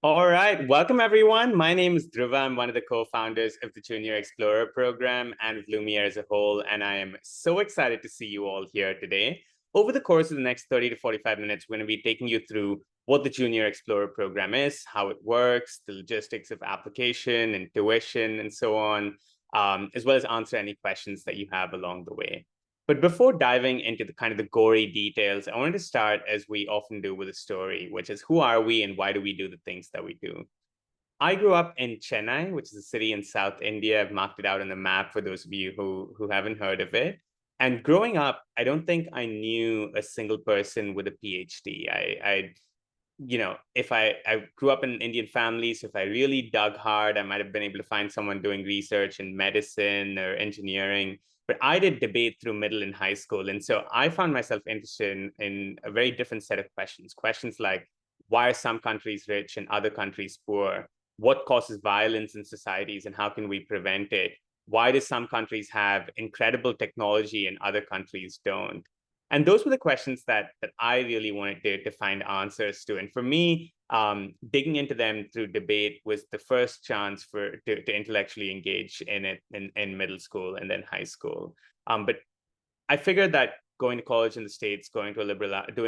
All right, welcome everyone. My name is Dhruva. I'm one of the co-founders of the Junior Explorer program and of Lumiere as a whole, and I am so excited to see you all here today. Over the course of the next 30 to 45 minutes, we're going to be taking you through what the Junior Explorer program is, how it works, the logistics of application and tuition, and so on, as well as answer any questions that you have along the way. But before diving into the kind of the gory details, I wanted to start as we often do with a story, which is who are we and why do we do the things that we do? I grew up in Chennai, which is a city in South India. I've marked it out on the map for those of you who haven't heard of it. And growing up, I don't think I knew a single person with a PhD. If I grew up in an Indian family, so if I really dug hard, I might have been able to find someone doing research in medicine or engineering. But I did debate through middle and high school. And so I found myself interested in a very different set of questions. Questions like, why are some countries rich and other countries poor? What causes violence in societies and how can we prevent it? Why do some countries have incredible technology and other countries don't? And those were the questions that I really wanted to find answers to. And for me, digging into them through debate was the first chance to intellectually engage in it in middle school and then high school. But I figured that going to college in the States, doing a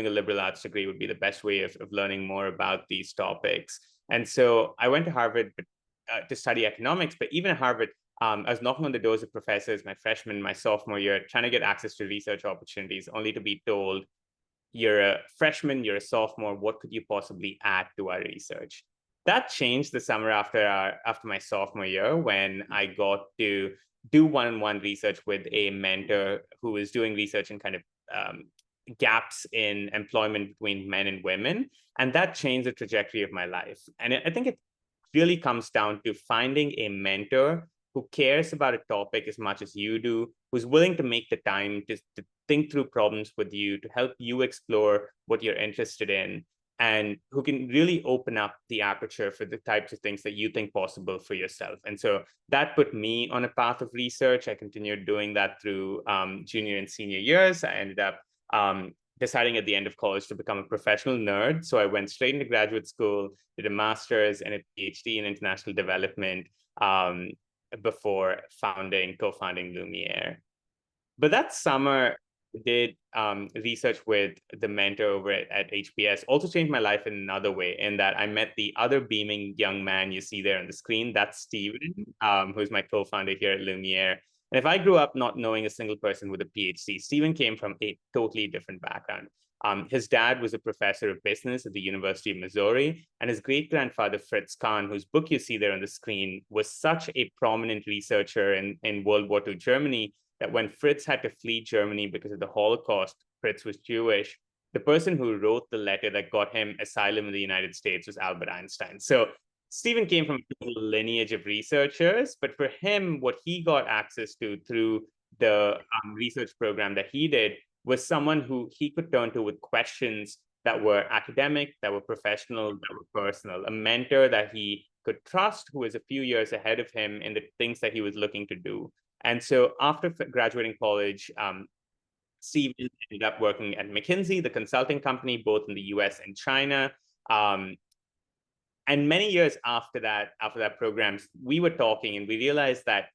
liberal arts degree would be the best way of learning more about these topics. And so I went to Harvard to study economics, but even at Harvard, I was knocking on the doors of professors my freshman, my sophomore year, trying to get access to research opportunities, only to be told, you're a freshman, you're a sophomore, what could you possibly add to our research? That changed the summer after my sophomore year when I got to do one-on-one research with a mentor who was doing research in kind of gaps in employment between men and women. And that changed the trajectory of my life. And I think it really comes down to finding a mentor who cares about a topic as much as you do, who's willing to make the time to think through problems with you, to help you explore what you're interested in, and who can really open up the aperture for the types of things that you think possible for yourself. And so that put me on a path of research. I continued doing that through junior and senior years. I ended up deciding at the end of college to become a professional nerd. So I went straight into graduate school, did a master's and a PhD in international development before co-founding Lumiere. But that summer, I did research with the mentor over at HBS, also changed my life in another way, in that I met the other beaming young man you see there on the screen. That's Steven, who's my co-founder here at Lumiere. And if I grew up not knowing a single person with a PhD, Steven came from a totally different background. His dad was a professor of business at the University of Missouri, and his great-grandfather, Fritz Kahn, whose book you see there on the screen, was such a prominent researcher in World War II Germany that when Fritz had to flee Germany because of the Holocaust, Fritz was Jewish. The person who wrote the letter that got him asylum in the United States was Albert Einstein. So Stephen came from a lineage of researchers, but for him, what he got access to through the research program that he did was someone who he could turn to with questions that were academic, that were professional, that were personal, a mentor that he could trust, who was a few years ahead of him in the things that he was looking to do. And so after graduating college, Steve ended up working at McKinsey, the consulting company, both in the US and China. And many years after that program, we were talking and we realized that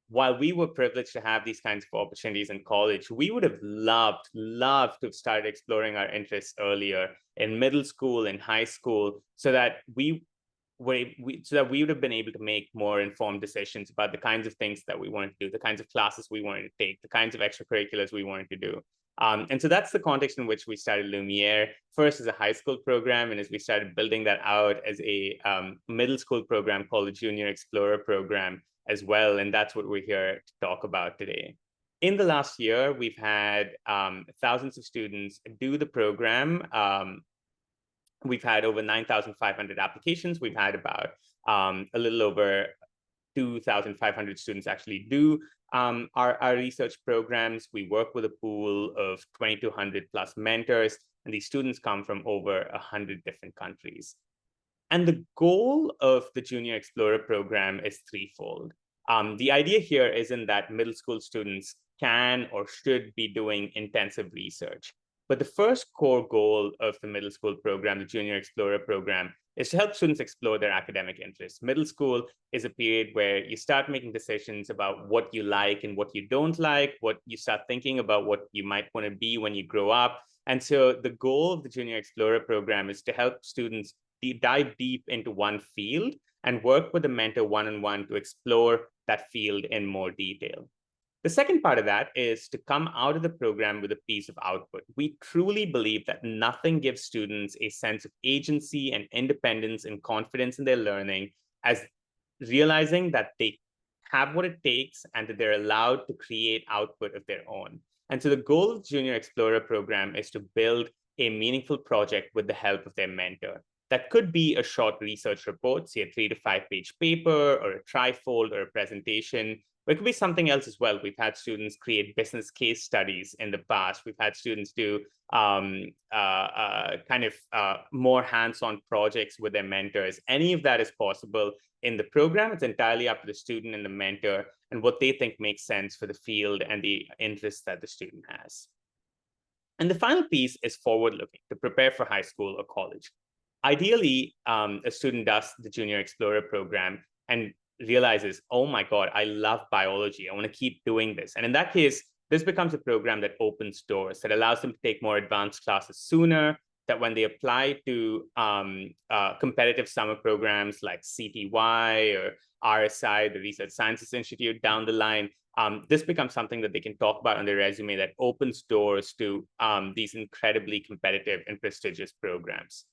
while we were privileged to have these kinds of opportunities in college, we would have loved to have started exploring our interests earlier in middle school and high school, so that we would have been able to make more informed decisions about the kinds of things that we wanted to do, the kinds of classes we wanted to take, the kinds of extracurriculars we wanted to do. And so that's the context in which we started Lumiere, first as a high school program, and as we started building that out as a middle school program called the Junior Explorer program as well. And that's what we're here to talk about today. In the last year, we've had thousands of students do the program. We've had over 9,500 applications. We've had about a little over 2,500 students actually do our research programs. We work with a pool of 2,200 plus mentors, and these students come from over 100 different countries. And the goal of the Junior Explorer program is threefold. The idea here isn't that middle school students can or should be doing intensive research. But the first core goal of the middle school program, the Junior Explorer program, is to help students explore their academic interests. Middle school is a period where you start making decisions about what you like and what you don't like, what you start thinking about what you might want to be when you grow up. And so the goal of the Junior Explorer program is to help students dive deep into one field and work with a mentor one-on-one to explore that field in more detail. The second part of that is to come out of the program with a piece of output. We truly believe that nothing gives students a sense of agency and independence and confidence in their learning as realizing that they have what it takes and that they're allowed to create output of their own. And so the goal of the Junior Explorer program is to build a meaningful project with the help of their mentor. That could be a short research report, say a 3 to 5 page paper or a trifold or a presentation. But it could be something else as well. We've had students create business case studies in the past. We've had students do more hands-on projects with their mentors. Any of that is possible in the program. It's entirely up to the student and the mentor and what they think makes sense for the field and the interests that the student has. And the final piece is forward-looking, to prepare for high school or college. Ideally, a student does the Junior Explorer program and realizes, oh my God, I love biology. I want to keep doing this. And in that case, this becomes a program that opens doors, that allows them to take more advanced classes sooner, that when they apply to competitive summer programs like CTY or RSI, the Research Sciences Institute, down the line, this becomes something that they can talk about on their resume that opens doors to these incredibly competitive and prestigious programs.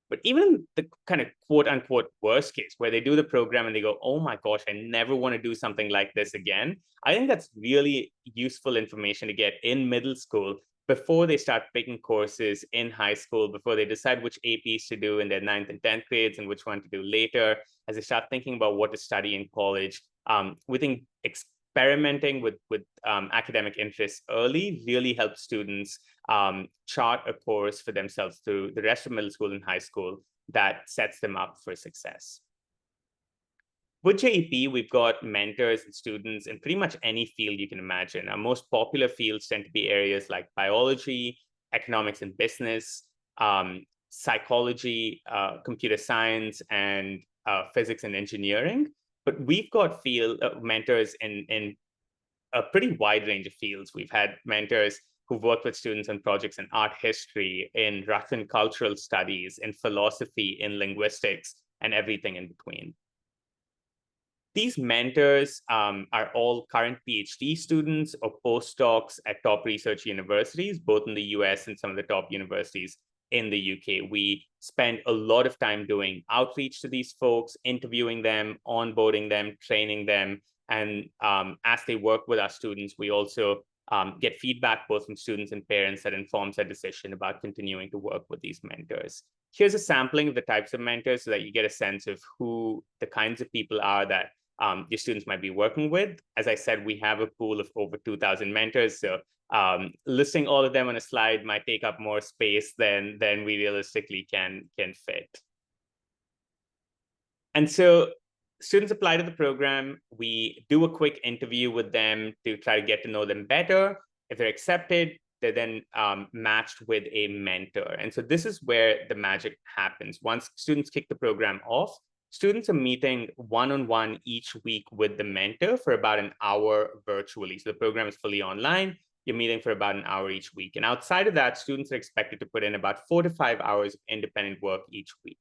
But even the kind of quote unquote worst case where they do the program and they go, oh my gosh, I never want to do something like this again. I think that's really useful information to get in middle school before they start picking courses in high school, before they decide which APs to do in their 9th and 10th grades and which one to do later, as they start thinking about what to study in college. We think experimenting with academic interests early really helps students chart a course for themselves through the rest of middle school and high school that sets them up for success. With JEP, we've got mentors and students in pretty much any field you can imagine. Our most popular fields tend to be areas like biology, economics and business, psychology, computer science, and physics and engineering. But we've got mentors in a pretty wide range of fields. We've had mentors who've worked with students on projects in art history, in Russian cultural studies, in philosophy, in linguistics, and everything in between. These mentors are all current PhD students or postdocs at top research universities, both in the US and some of the top universities in the UK. We spend a lot of time doing outreach to these folks, interviewing them, onboarding them, training them. And as they work with our students, we also get feedback both from students and parents that informs our decision about continuing to work with these mentors. Here's a sampling of the types of mentors so that you get a sense of who the kinds of people are that your students might be working with. As I said, we have a pool of over 2,000 mentors. So listing all of them on a slide might take up more space than we realistically can fit. And so students apply to the program. We do a quick interview with them to try to get to know them better. If they're accepted, they're then matched with a mentor. And so this is where the magic happens. Once students kick the program off, students are meeting one-on-one each week with the mentor for about an hour virtually. So the program is fully online. You're meeting for about an hour each week. And outside of that, students are expected to put in about 4 to 5 hours of independent work each week.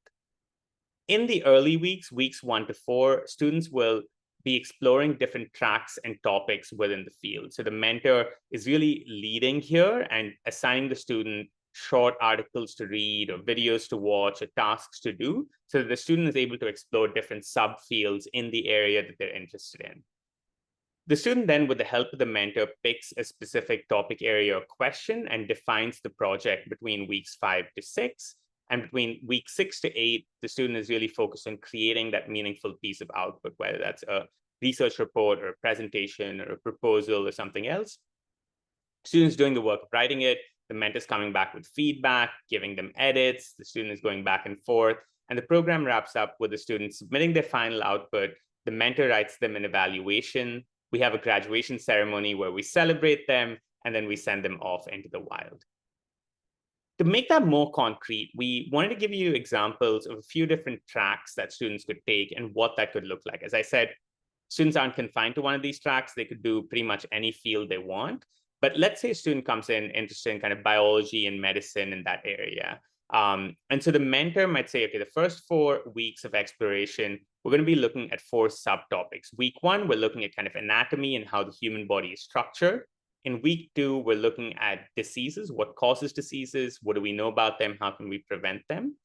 In the early weeks, weeks 1 to 4, students will be exploring different tracks and topics within the field. So the mentor is really leading here and assigning the student short articles to read or videos to watch or tasks to do, so that the student is able to explore different subfields in the area that they're interested in. The student then, with the help of the mentor, picks a specific topic area or question and defines the project between weeks 5 to 6. And between week 6 to 8, the student is really focused on creating that meaningful piece of output, whether that's a research report or a presentation or a proposal or something else. Students doing the work of writing it, the mentor's coming back with feedback, giving them edits, the student is going back and forth, and the program wraps up with the student submitting their final output. The mentor writes them an evaluation. We have a graduation ceremony where we celebrate them, and then we send them off into the wild. To make that more concrete, we wanted to give you examples of a few different tracks that students could take and what that could look like. As I said, students aren't confined to one of these tracks. They could do pretty much any field they want. But let's say a student comes in interested in kind of biology and medicine in that area. And so the mentor might say, okay, the first 4 weeks of exploration, we're going to be looking at 4 subtopics. Week 1, we're looking at kind of anatomy and how the human body is structured. In week 2, we're looking at diseases, what causes diseases, what do we know about them, how can we prevent them?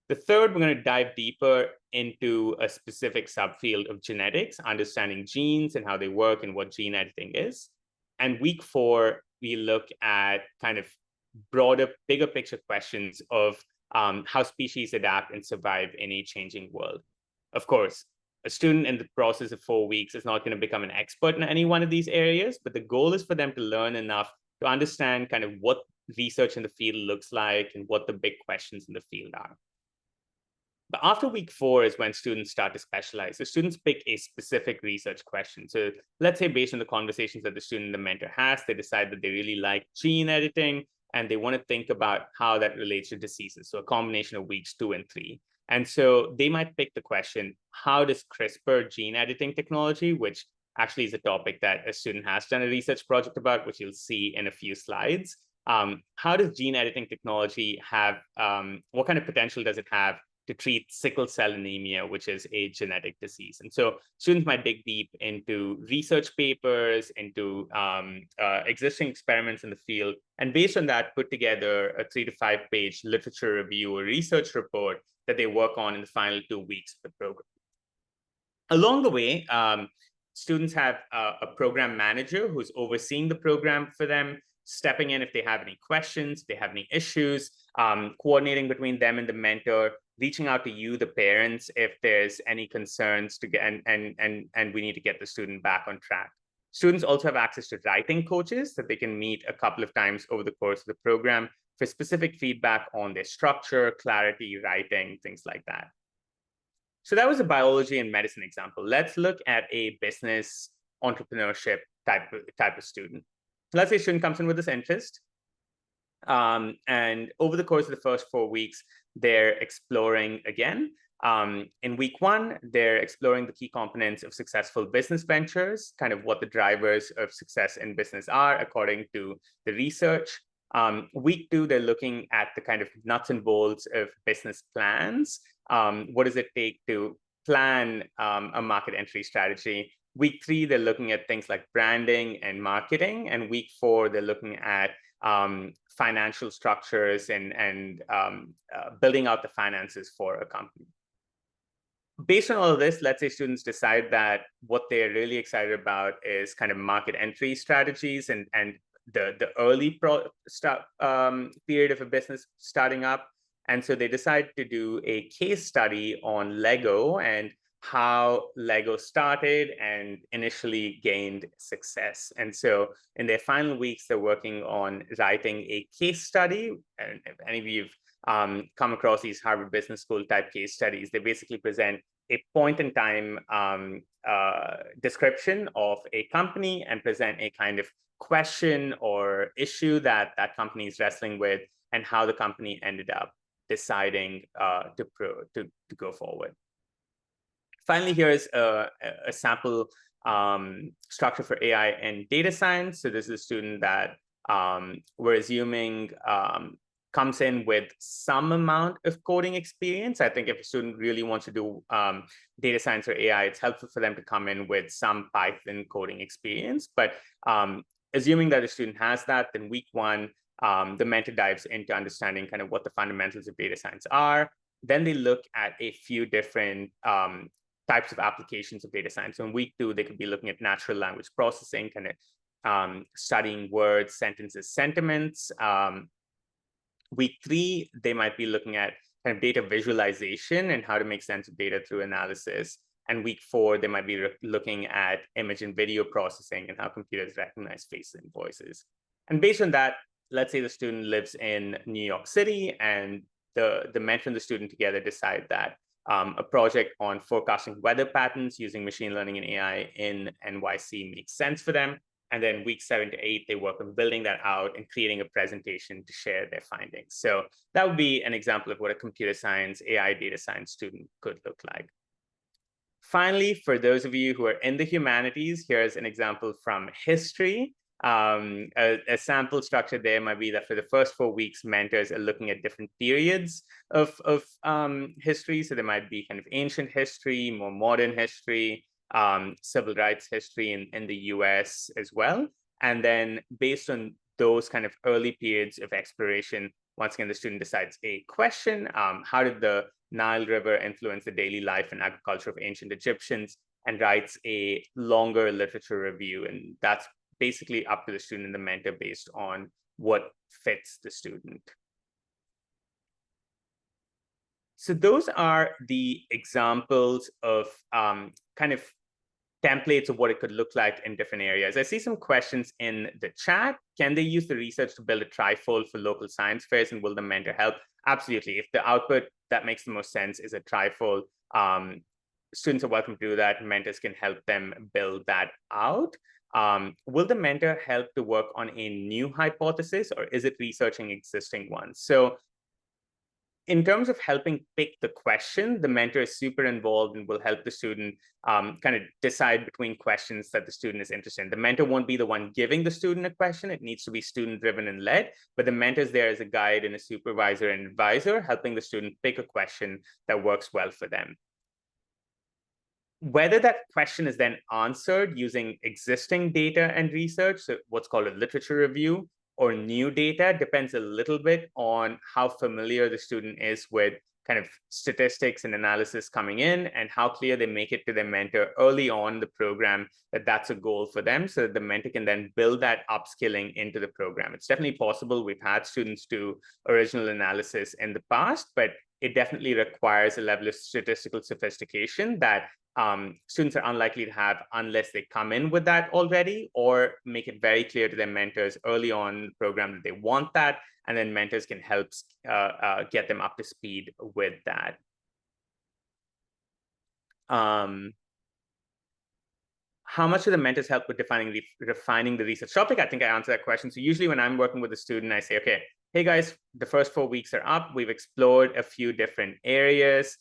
The third, we're going to dive deeper into a specific subfield of genetics, understanding genes and how they work and what gene editing is. And week 4, we look at kind of broader, bigger picture questions of how species adapt and survive in a changing world. Of course, a student in the process of 4 weeks is not going to become an expert in any one of these areas, but the goal is for them to learn enough to understand kind of what research in the field looks like and what the big questions in the field are. But after week 4 is when students start to specialize. So students pick a specific research question. So let's say based on the conversations that the student and the mentor has, they decide that they really like gene editing and they want to think about how that relates to diseases. So a combination of weeks 2 and 3. And so they might pick the question, how does CRISPR gene editing technology, which actually is a topic that a student has done a research project about, which you'll see in a few slides. How does gene editing technology have, what kind of potential does it have to treat sickle cell anemia, which is a genetic disease? And so students might dig deep into research papers, into existing experiments in the field, and based on that, put together a 3 to 5 page literature review or research report that they work on in the final 2 weeks of the program. Along the way, students have a program manager who's overseeing the program for them, stepping in if they have any questions, if they have any issues, coordinating between them and the mentor, reaching out to you, the parents, if there's any concerns to get, and we need to get the student back on track. Students also have access to writing coaches that they can meet a couple of times over the course of the program for specific feedback on their structure, clarity, writing, things like that. So that was a biology and medicine example. Let's look at a business entrepreneurship type of student. Let's say a student comes in with this interest. And over the course of the first 4 weeks, they're exploring again. In week 1, they're exploring the key components of successful business ventures, kind of what the drivers of success in business are according to the research. Week 2, they're looking at the kind of nuts and bolts of business plans. What does it take to plan a market entry strategy? Week 3, they're looking at things like branding and marketing. And week 4, they're looking at financial structures and building out the finances for a company. Based on all of this, let's say students decide that what they're really excited about is kind of market entry strategies and the early period of a business starting up. And so they decide to do a case study on Lego and how Lego started and initially gained success. And so in their final weeks, they're working on writing a case study. And if any of you have come across these Harvard Business School type case studies, they basically present a point in time description of a company and present a kind of question or issue that that company is wrestling with and how the company ended up deciding to go forward. Finally, here's a sample structure for AI and data science. So this is a student that we're assuming comes in with some amount of coding experience. I think if a student really wants to do data science or AI, it's helpful for them to come in with some Python coding experience. But assuming that the student has that, then week 1, the mentor dives into understanding kind of what the fundamentals of data science are. Then they look at a few different types of applications of data science. So in week 2, they could be looking at natural language processing, kind of studying words, sentences, sentiments. Week 3, they might be looking at kind of data visualization and how to make sense of data through analysis. And week 4, they might be looking at image and video processing and how computers recognize faces and voices. And based on that, let's say the student lives in New York City and the mentor and the student together decide that a project on forecasting weather patterns using machine learning and AI in NYC makes sense for them. And then week 7 to 8, they work on building that out and creating a presentation to share their findings. So that would be an example of what a computer science, AI, data science student could look like. Finally, for those of you who are in the humanities, here's an example from history. A sample structure there might be that for the first 4 weeks, mentors are looking at different periods of history. So there might be kind of ancient history, more modern history, civil rights history in the US as well. And then based on those kind of early periods of exploration, once again, the student decides a question, how did the Nile River influence the daily life and agriculture of ancient Egyptians, and writes a longer literature review. And that's basically up to the student and the mentor based on what fits the student. So those are the examples of kind of templates of what it could look like in different areas. I see some questions in the chat. Can they use the research to build a trifold for local science fairs, and will the mentor help? Absolutely. If the output that makes the most sense is a trifold, students are welcome to do that. Mentors can help them build that out. Will the mentor help to work on a new hypothesis, or is it researching existing ones? So in terms of helping pick the question, the mentor is super involved and will help the student kind of decide between questions that the student is interested in. The mentor won't be the one giving the student a question. It needs to be student-driven and led, but the mentor is there as a guide and a supervisor and advisor, helping the student pick a question that works well for them. Whether that question is then answered using existing data and research, so what's called a literature review, or new data, depends a little bit on how familiar the student is with kind of statistics and analysis coming in, and how clear they make it to their mentor early on the program that that's a goal for them, so that the mentor can then build that upskilling into the program. It's definitely possible. We've had students do original analysis in the past, but it definitely requires a level of statistical sophistication that students are unlikely to have unless they come in with that already, or make it very clear to their mentors early on in the program that they want that, and then mentors can help get them up to speed with that. How much do the mentors help with refining the research topic? I think I answered that question. So usually when I'm working with a student, I say, okay, hey guys, the first 4 weeks are up. We've explored a few different areas.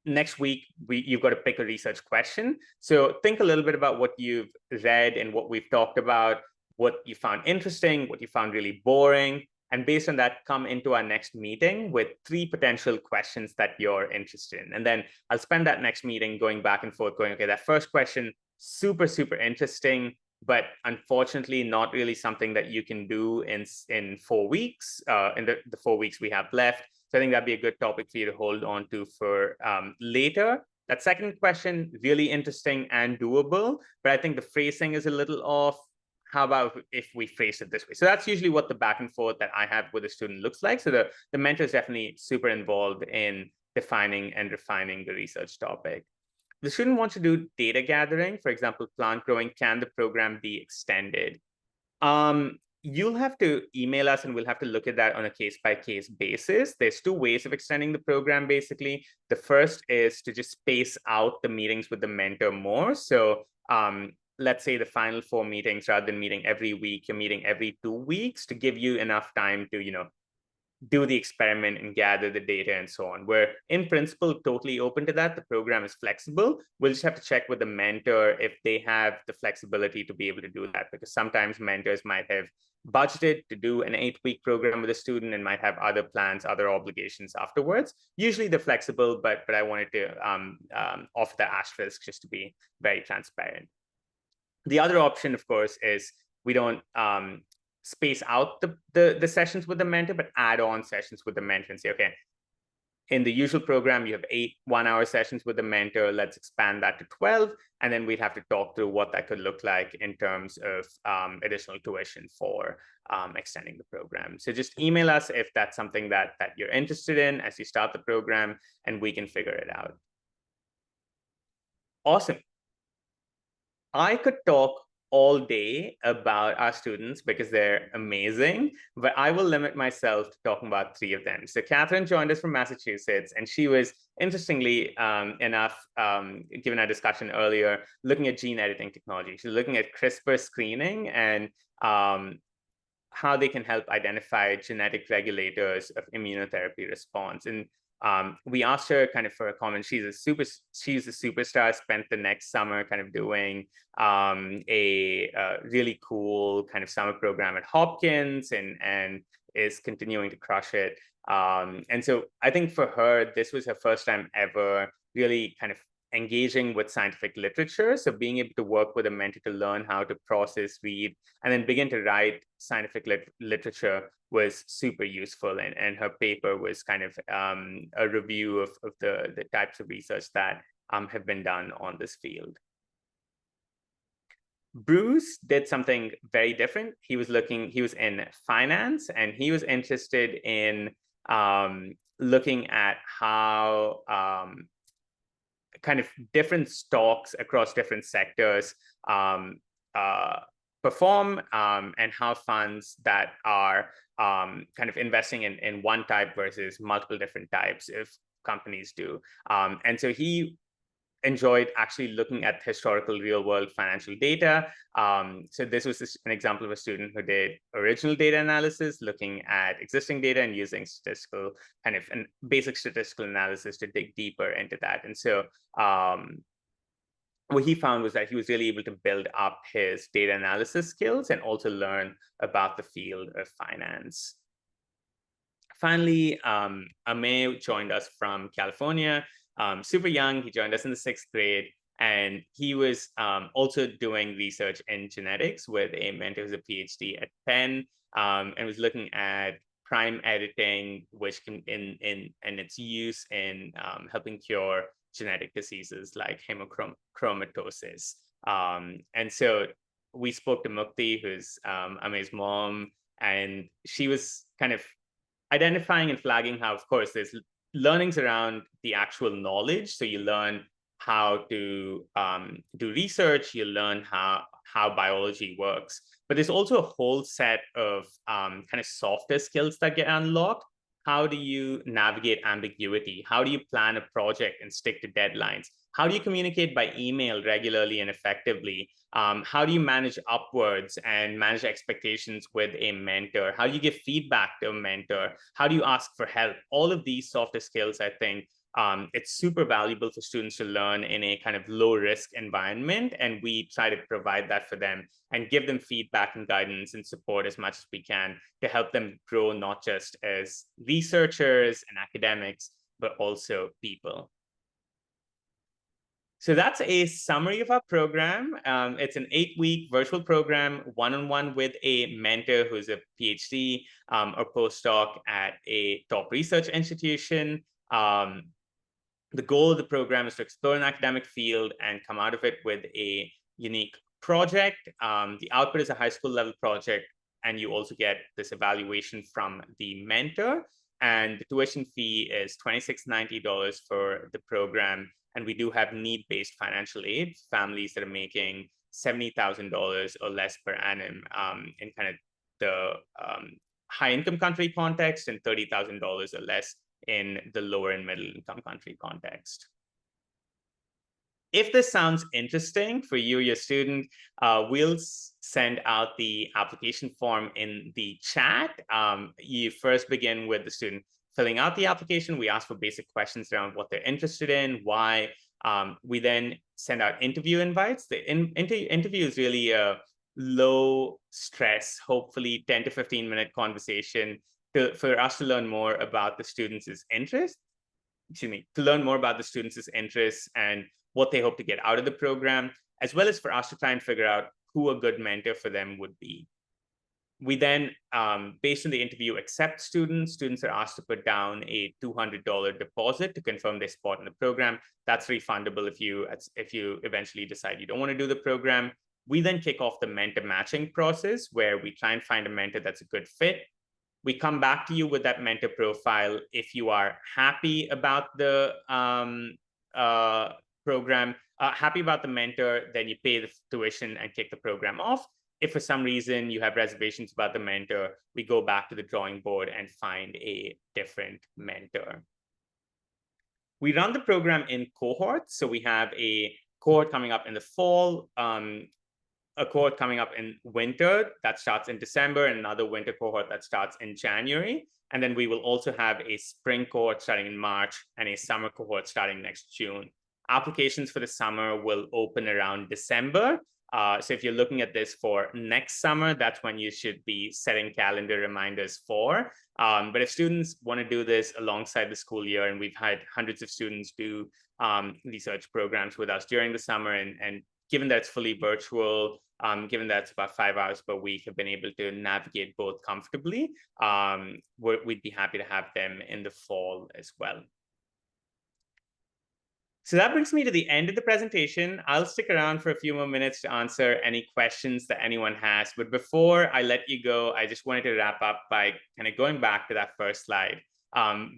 Next week, you've got to pick a research question. So think a little bit about what you've read and what we've talked about, what you found interesting, what you found really boring. And based on that, come into our next meeting with 3 potential questions that you're interested in. And then I'll spend that next meeting going back and forth, going, okay, that first question, super, super interesting, but unfortunately not really something that you can do in 4 weeks, in the 4 weeks we have left. So I think that'd be a good topic for you to hold on to for later. That second question, really interesting and doable, but I think the phrasing is a little off. How about if we phrase it this way? So that's usually what the back and forth that I have with a student looks like. So the mentor is definitely super involved in defining and refining the research topic. The student wants to do data gathering, for example, plant growing. Can the program be extended? You'll have to email us and we'll have to look at that on a case-by-case basis. There's 2 ways of extending the program, basically. The first is to just space out the meetings with the mentor more. So let's say the final 4 meetings, rather than meeting every week, you're meeting every 2 weeks to give you enough time to, do the experiment and gather the data and so on. We're in principle totally open to that. The program is flexible. We'll just have to check with the mentor if they have the flexibility to be able to do that, because sometimes mentors might have budgeted to do an 8-week program with a student and might have other plans, other obligations afterwards. Usually they're flexible, but I wanted to offer the asterisk just to be very transparent. The other option, of course, is we don't space out the sessions with the mentor, but add on sessions with the mentor and say, okay, in the usual program, you have 8 one-hour sessions with the mentor. Let's expand that to 12. And then we'd have to talk through what that could look like in terms of additional tuition for extending the program. So just email us if that's something that you're interested in as you start the program, and we can figure it out. Awesome. I could talk all day about our students because they're amazing, but I will limit myself to talking about 3 of them. So Catherine joined us from Massachusetts, and she was, interestingly enough, given our discussion earlier, looking at gene editing technology. She's looking at CRISPR screening and how they can help identify genetic regulators of immunotherapy response. And we asked her kind of for a comment. She's a superstar, spent the next summer kind of doing a really cool kind of summer program at Hopkins, and is continuing to crush it. And so I think for her, this was her first time ever really kind of engaging with scientific literature. So being able to work with a mentor to learn how to process, read, and then begin to write scientific literature was super useful. And her paper was kind of a review of the types of research that have been done on this field. Bruce did something very different. He was in finance, and he was interested in looking at how kind of different stocks across different sectors perform, and how funds that are kind of investing in one type versus multiple different types of companies do. And so he enjoyed actually looking at historical real-world financial data. So this was an example of a student who did original data analysis, looking at existing data and using statistical kind of basic statistical analysis to dig deeper into that. And so what he found was that he was really able to build up his data analysis skills and also learn about the field of finance. Finally, Amey joined us from California. Super young. He joined us in the 6th grade, and he was also doing research in genetics with a mentor who's a PhD at Penn, and was looking at prime editing, which can and its use in helping cure genetic diseases like hemochromatosis. And so we spoke to Mukti, who's Amey's mom, and she was kind of identifying and flagging how, of course, there's learnings around the actual knowledge. So you learn how to do research, you learn how biology works. But there's also a whole set of kind of softer skills that get unlocked. How do you navigate ambiguity? How do you plan a project and stick to deadlines? How do you communicate by email regularly and effectively? How do you manage upwards and manage expectations with a mentor? How do you give feedback to a mentor? How do you ask for help? All of these softer skills, I think, it's super valuable for students to learn in a kind of low risk environment. And we try to provide that for them and give them feedback and guidance and support as much as we can to help them grow, not just as researchers and academics, but also people. So that's a summary of our program. It's an 8-week virtual program, one-on-one with a mentor who's a PhD or postdoc at a top research institution. The goal of the program is to explore an academic field and come out of it with a unique project. The output is a high school level project, and you also get this evaluation from the mentor. And the tuition fee is $26.90 for the program. And we do have need-based financial aid, families that are making $70,000 or less per annum in kind of the high-income country context, and $30,000 or less in the lower and middle income country context. If this sounds interesting for you, your student, we'll send out the application form in the chat. You first begin with the student filling out the application. We ask for basic questions around what they're interested in, why. We then send out interview invites. The interview is really a low stress, hopefully 10 to 15-minute conversation for us to learn more about the students' interests, to learn more about the students' interests and what they hope to get out of the program, as well as for us to try and figure out who a good mentor for them would be. We then, based on the interview, accept students. Students are asked to put down a $200 deposit to confirm their spot in the program. That's refundable if you eventually decide you don't want to do the program. We then kick off the mentor matching process, where we try and find a mentor that's a good fit. We come back to you with that mentor profile. If you are happy about the program, happy about the mentor, then you pay the tuition and kick the program off. If for some reason you have reservations about the mentor, we go back to the drawing board and find a different mentor. We run the program in cohorts. So we have a cohort coming up in the fall, a cohort coming up in winter that starts in December, and another winter cohort that starts in January. And then we will also have a spring cohort starting in March and a summer cohort starting next June. Applications for the summer will open around December. So if you're looking at this for next summer, that's when you should be setting calendar reminders for. But if students want to do this alongside the school year, and we've had hundreds of students do research programs with us during the summer, and given that it's fully virtual, given that it's about 5 hours per week, have been able to navigate both comfortably, we'd be happy to have them in the fall as well. So that brings me to the end of the presentation. I'll stick around for a few more minutes to answer any questions that anyone has. But before I let you go, I just wanted to wrap up by kind of going back to that first slide.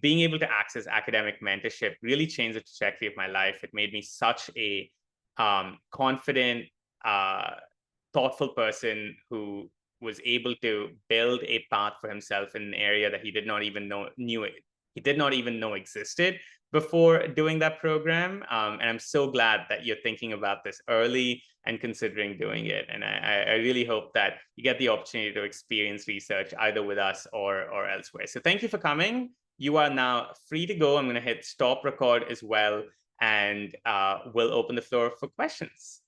Being able to access academic mentorship really changed the trajectory of my life. It made me such a confident, thoughtful person who was able to build a path for himself in an area that he did not even know existed before doing that program. And I'm so glad that you're thinking about this early and considering doing it. And I really hope that you get the opportunity to experience research either with us or elsewhere. So thank you for coming. You are now free to go. I'm going to hit stop record as well, and we'll open the floor for questions.